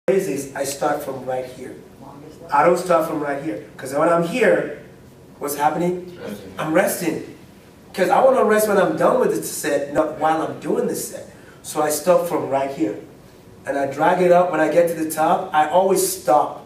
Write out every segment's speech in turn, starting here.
Is I start from right here. I don't start from right here. Because when I'm here, what's happening? I'm resting. Because I want to rest when I'm done with the set, not while I'm doing this set. So I stop from right here. And I drag it up. When I get to the top, I always stop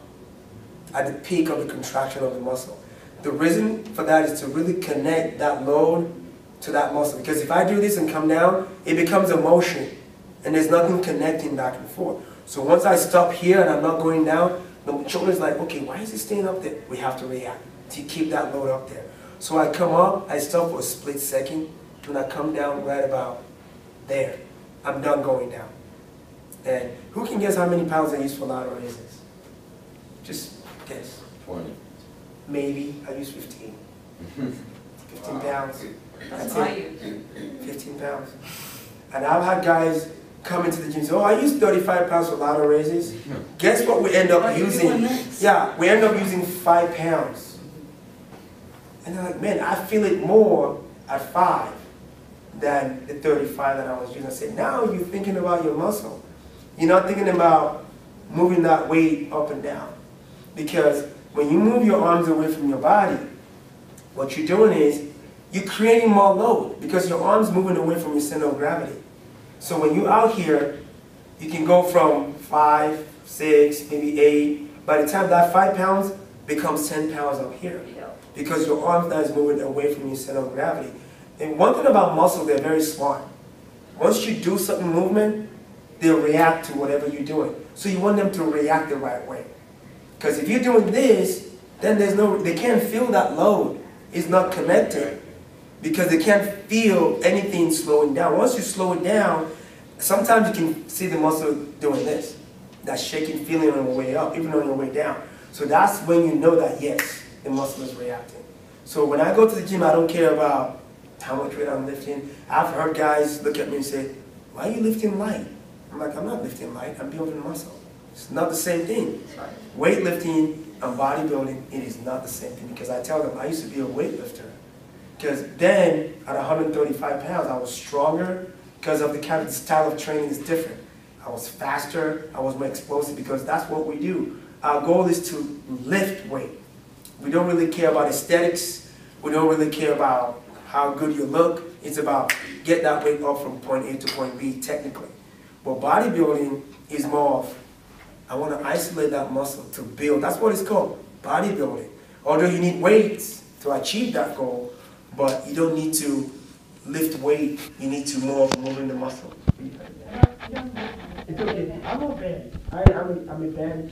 at the peak of the contraction of the muscle. The reason for that is to really connect that load to that muscle. Because if I do this and come down, it becomes a motion. And there's nothing connecting back and forth. So once I stop here and I'm not going down, the shoulder's like, okay, why is it staying up there? We have to react to keep that load up there. So I come up, I stop for a split second, and I come down right about there. I'm done going down. And who can guess how many pounds I use for lateral raises? Just guess. 20. Maybe I use 15. 15 pounds. That's what I use. 15 pounds. And I've had guys come into the gym and say, oh, I use 35 pounds for lateral raises. Guess what we end up using? Yeah, we end up using 5 pounds. And they're like, man, I feel it more at 5 than the 35 that I was using. I said, now you're thinking about your muscle. You're not thinking about moving that weight up and down. Because when you move your arms away from your body, what you're doing is you're creating more load because your arm's moving away from your center of gravity. So when you're out here, you can go from 5, 6, maybe 8. By the time that 5 pounds becomes 10 pounds up here. Because your arm now is moving away from your center of gravity. And one thing about muscle, they're very smart. Once you do certain movement, they'll react to whatever you're doing. So you want them to react the right way. Because if you're doing this, then they can't feel that load. It's not connected. Because they can't feel anything slowing down. Once you slow it down, sometimes you can see the muscle doing this. That shaking feeling on the way up, even on your way down. So that's when you know that, yes, the muscle is reacting. So when I go to the gym, I don't care about how much weight I'm lifting. I've heard guys look at me and say, why are you lifting light? I'm like, I'm not lifting light, I'm building muscle. It's not the same thing. Weightlifting and bodybuilding, it is not the same thing. Because I tell them, I used to be a weightlifter. Because then, at 135 pounds, I was stronger because of the style of training is different. I was faster, I was more explosive because that's what we do. Our goal is to lift weight. We don't really care about aesthetics. We don't really care about how good you look. It's about get that weight up from point A to point B technically. But bodybuilding is more of, I want to isolate that muscle to build. That's what it's called, bodybuilding. Although you need weights to achieve that goal, but you don't need to lift weight. You need to more move in the muscle. It's okay. I'm a band. I'm a band.